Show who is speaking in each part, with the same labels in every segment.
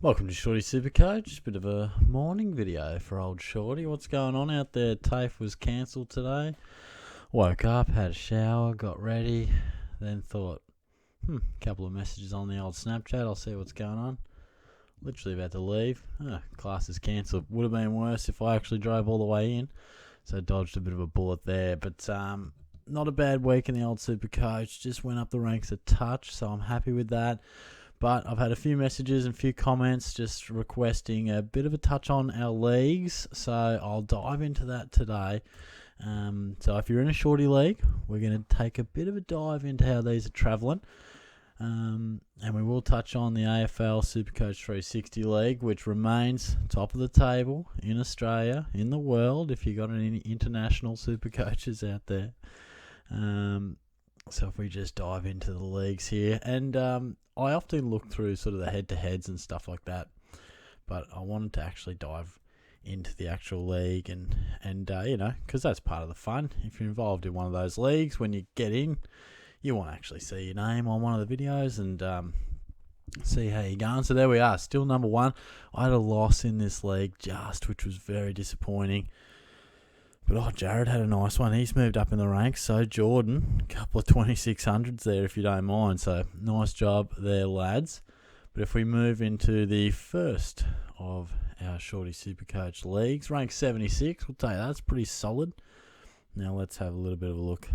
Speaker 1: Welcome to Shorty Supercoach. Bit of a morning video for old Shorty. What's going on out there? TAFE was cancelled today. Woke up, had a shower, got ready, then thought, couple of messages on the old Snapchat. I'll see what's going on. Literally about to leave. Class is cancelled. Would have been worse if I actually drove all the way in. So dodged a bit of a bullet there. But not a bad week in the old Supercoach. Just went up the ranks a touch, so I'm happy with that. But I've had a few messages and a few comments just requesting a bit of a touch on our leagues. So I'll dive into that today. So if you're in a Shorty league, we're going to take a bit of a dive into how these are travelling. And we will touch on the AFL Supercoach 360 League, which remains top of the table in Australia, in the world, if you've got any international Supercoaches out there. So if we just dive into the leagues here, and I often look through sort of the head-to-heads and stuff like that, but I wanted to actually dive into the actual league and because that's part of the fun. If you're involved in one of those leagues, when you get in, you want to actually see your name on one of the videos and see how you're going. So there we are, still number one. I had a loss in this league which was very disappointing. But Jared had a nice one. He's moved up in the ranks. So Jordan, a couple of 2600s there if you don't mind. So nice job there, lads. But if we move into the first of our Shorty Supercoach leagues, rank 76, we'll take that. That's pretty solid. Now let's have a little bit of a look.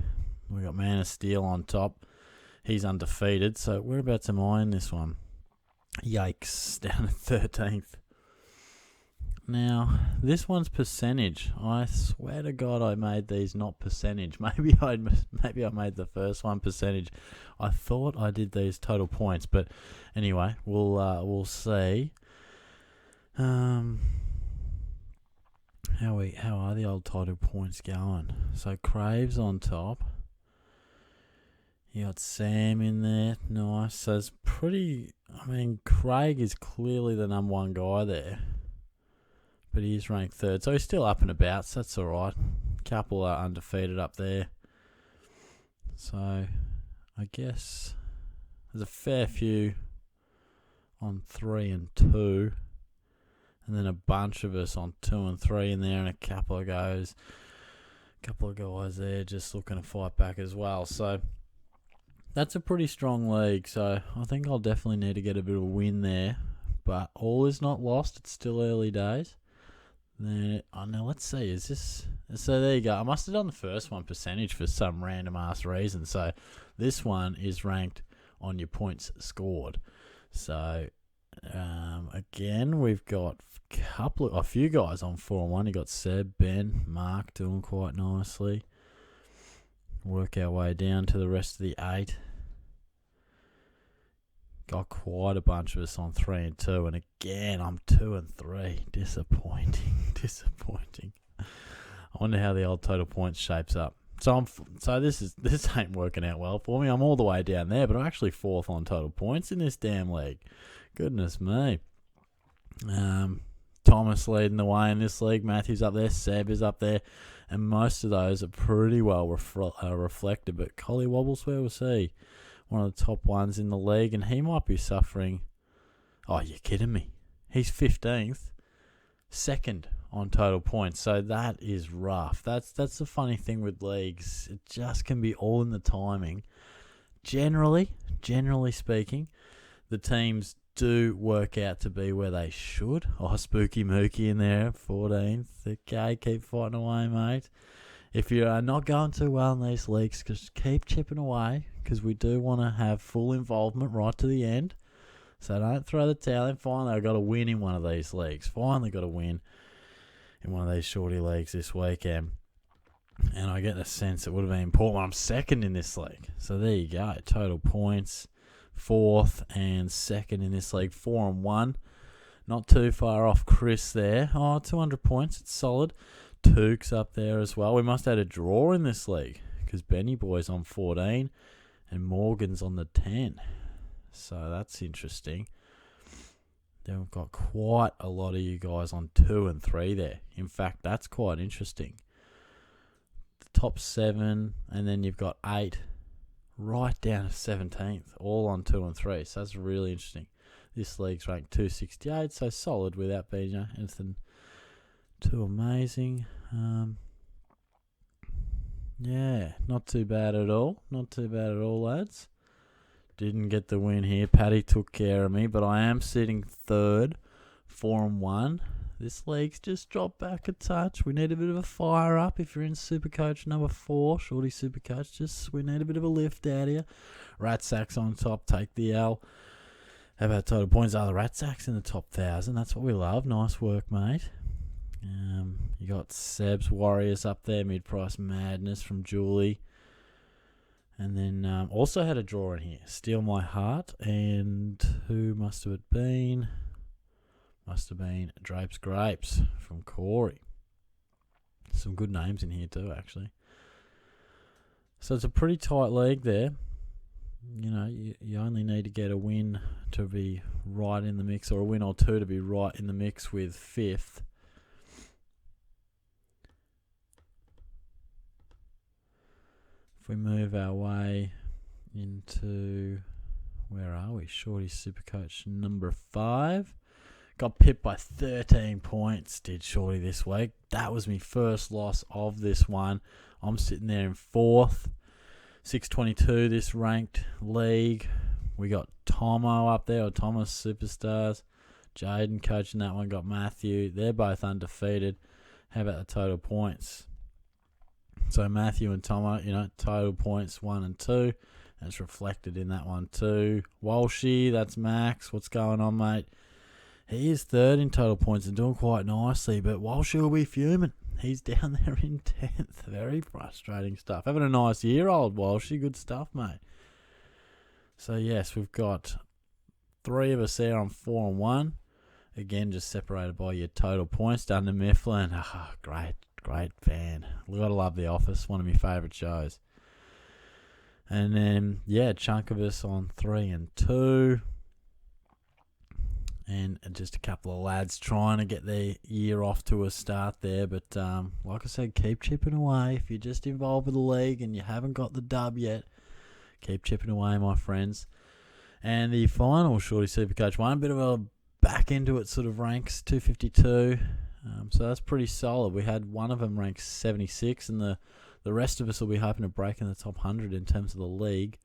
Speaker 1: We got Man of Steel on top. He's undefeated. So whereabouts am I in this one? Yikes, down at 13th. Now, this one's percentage. I swear to God I made these not percentage. Maybe I made the first one percentage. I thought I did these total points, but anyway, we'll see. How are the old total points going? So Crave's on top. You got Sam in there, nice. So it's pretty. Craig is clearly the number one guy there. But he is ranked third, so he's still up and about, so that's alright. Couple are undefeated up there. So, I guess there's a fair few on 3 and 2. And then a bunch of us on 2 and 3 in there, and a couple of guys there just looking to fight back as well. So, that's a pretty strong league, so I think I'll definitely need to get a bit of a win there. But all is not lost, it's still early days. Now let's see, is this... So there you go. I must have done the first one percentage for some random ass reason. So this one is ranked on your points scored. So again, we've got a few guys on 4 and 1. You got Seb, Ben, Mark doing quite nicely. Work our way down to the rest of the 8. Got quite a bunch of us on 3 and 2, and again I'm 2 and 3. Disappointing. I wonder how the old total points shapes up. So this ain't working out well for me. I'm all the way down there, but I'm actually 4th on total points in this damn league. Goodness me. Thomas leading the way in this league. Matthew's up there. Seb is up there, and most of those are pretty well reflected. But Collie Wobbles, where was he? One of the top ones in the league, and he might be suffering. Oh, you're kidding me. He's 15th, second on total points, so that is rough. That's the funny thing with leagues. It just can be all in the timing. Generally speaking, the teams do work out to be where they should. Oh, Spooky Mookie in there, 14th. Okay, keep fighting away, mate. If you're not going too well in these leagues, just keep chipping away, because we do want to have full involvement right to the end. So don't throw the towel in. Finally, I've got to win in one of these leagues. Finally got to win in one of these Shorty leagues this weekend. And I get the sense it would have been important. I'm second in this league. So there you go. Total points, 4th and 2nd in this league, 4 and 1. Not too far off Chris there. 200 points. It's solid. Took's up there as well. We must have had a draw in this league, because Benny Boy's on 14 and Morgan's on the 10. So that's interesting. Then we've got quite a lot of you guys on 2 and 3 there. In fact, that's quite interesting. The top 7, and then you've got 8 right down to 17th, all on 2 and 3. So that's really interesting. This league's ranked 268, so solid without being anything too amazing. Yeah, not too bad at all. Not too bad at all, lads. Didn't get the win here. Paddy took care of me, but I am sitting third, 4-1. This league's just dropped back a touch. We need a bit of a fire up. If you're in Supercoach number 4, Shorty Supercoach, we need a bit of a lift out here. Rat Sacks on top, take the L. How about total points? The Rat Sacks in the top 1,000. That's what we love. Nice work, mate. You got Seb's Warriors up there, mid-price madness from Julie. And then also had a draw in here, Steal My Heart, and who must have it been? Must have been Drapes Grapes from Corey. Some good names in here too, actually. So it's a pretty tight league there. You know, you only need to get a win to be right in the mix, or a win or two to be right in the mix with 5th. If we move our way into, where are we? Shorty Supercoach number 5. Got pipped by 13 points, did Shorty this week. That was my first loss of this one. I'm sitting there in 4th. 622 this ranked league. We got Tomo up there, or Thomas Superstars. Jaden coaching that one, got Matthew. They're both undefeated. How about the total points? So Matthew and Tomo, total points 1 and 2. And it's reflected in that one too. Walshy, that's Max. What's going on, mate? He is 3rd in total points and doing quite nicely, but Walshy will be fuming. He's down there in 10th. Very frustrating stuff. Having a nice year, old Walshy. Good stuff, mate. So, yes, we've got 3 of us there on 4 and 1. Again, just separated by your total points. Done to Mifflin. Great fan. Gotta love The Office. One of my favourite shows. And then, a chunk of us on 3 and 2. And just a couple of lads trying to get their year off to a start there. But like I said, keep chipping away. If you're just involved with the league and you haven't got the dub yet, keep chipping away, my friends. And the final Shorty Supercoach one, a bit of a back into it sort of ranks 252. So that's pretty solid. We had one of them ranked 76, and the rest of us will be hoping to break in the top 100 in terms of the league.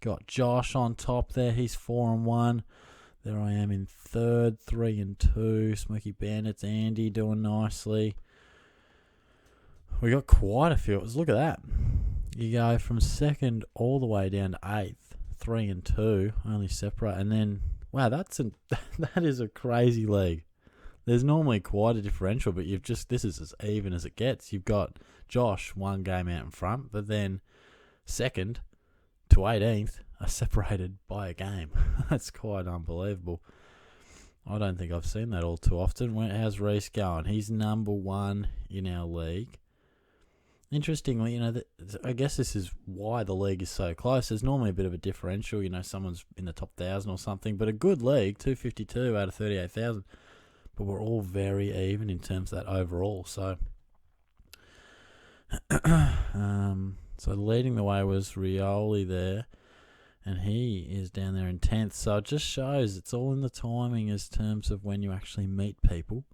Speaker 1: Got Josh on top there. He's 4 and 1. There I am in 3rd, 3 and 2. Smoky Bandits, Andy doing nicely. We got quite a few. Look at that. You go from 2nd all the way down to 8th, 3 and 2, only separate. And then, wow, that is a crazy league. There's normally quite a differential, but this is as even as it gets. You've got Josh 1 game out in front, but then 2nd to 18th are separated by a game. That's quite unbelievable. I don't think I've seen that all too often. How's Reese going? He's number 1 in our league. Interestingly, I guess this is why the league is so close. There's normally a bit of a differential. Someone's in the top 1,000 or something, but a good league, 252 out of 38,000. But we're all very even in terms of that overall. So, so leading the way was Rioli there, and he is down there in 10th. So it just shows it's all in the timing as terms of when you actually meet people.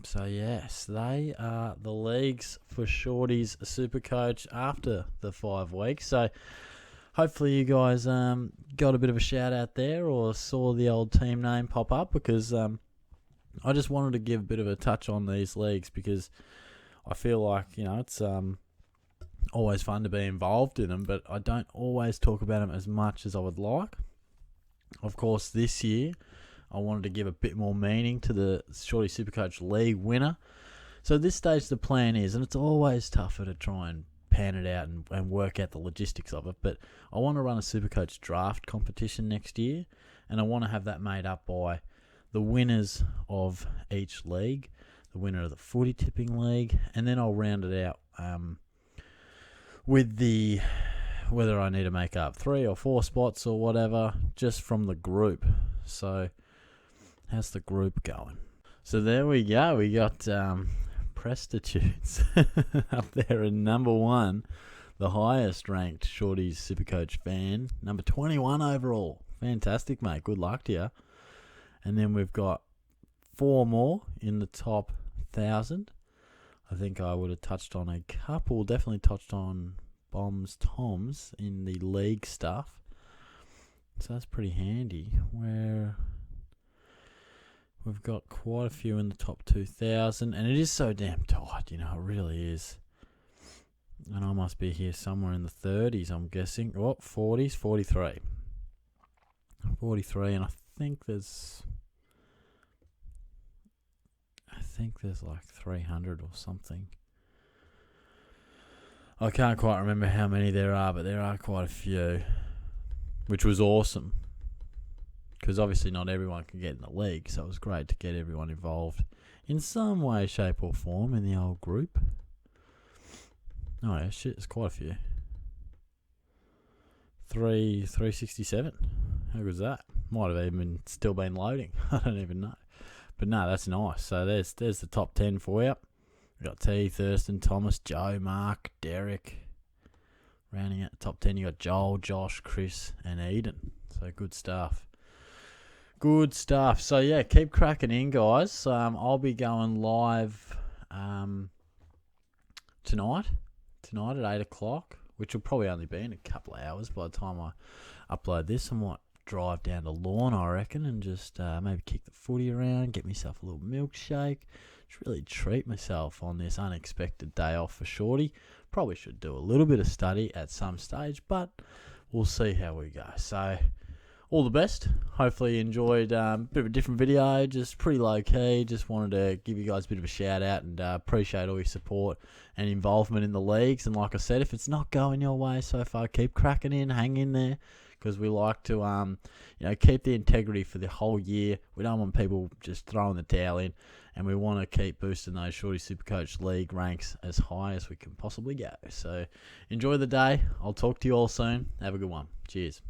Speaker 1: So yes, they are the leagues for Shorty's Supercoach after the 5 weeks. So hopefully you guys got a bit of a shout out there, or saw the old team name pop up, because I just wanted to give a bit of a touch on these leagues, because I feel like, it's always fun to be involved in them, but I don't always talk about them as much as I would like. Of course, this year, I wanted to give a bit more meaning to the Shorty Supercoach League winner. So at this stage, the plan is, and it's always tougher to try and pan it out and work out the logistics of it, but I want to run a Supercoach draft competition next year, and I want to have that made up by the winners of each league, the winner of the footy tipping league, and then I'll round it out with whether I need to make up 3 or 4 spots or whatever, just from the group. So how's the group going? So there we go. We got Prostitutes up there in number 1. the highest ranked Shorty's Supercoach fan, number 21 overall. Fantastic, mate. Good luck to you. And then we've got 4 more in the top 1,000. I think I would have touched on a couple. Definitely touched on Bombs Toms in the league stuff. So that's pretty handy. Where we've got quite a few in the top 2,000. And it is so damn tight, it really is. And I must be here somewhere in the 30s, I'm guessing. 40s, 43. 43, and I think there's like 300 or something. I can't quite remember how many there are, but there are quite a few, which was awesome. Because obviously not everyone can get in the league, so it was great to get everyone involved in some way, shape or form in the old group. Oh yeah, shit, there's quite a few. 367. How good's that? Might have even still been loading. I don't even know. But no, that's nice. So there's the top 10 for you. We've got T, Thurston, Thomas, Joe, Mark, Derek. Rounding out the top 10, you got Joel, Josh, Chris, and Eden. So good stuff. Good stuff. So yeah, keep cracking in, guys. I'll be going live tonight at 8 o'clock, which will probably only be in a couple of hours by the time I upload this. I might drive down to Lawn, I reckon, and just maybe kick the footy around, get myself a little milkshake, just really treat myself on this unexpected day off for Shorty. Probably should do a little bit of study at some stage, but we'll see how we go. So all the best. Hopefully you enjoyed a bit of a different video, just pretty low key. Just wanted to give you guys a bit of a shout out and appreciate all your support and involvement in the leagues. And like I said, if it's not going your way so far, keep cracking in, hang in there, because we like to keep the integrity for the whole year. We don't want people just throwing the towel in, and we want to keep boosting those Shorty Supercoach League ranks as high as we can possibly go. So enjoy the day. I'll talk to you all soon. Have a good one. Cheers.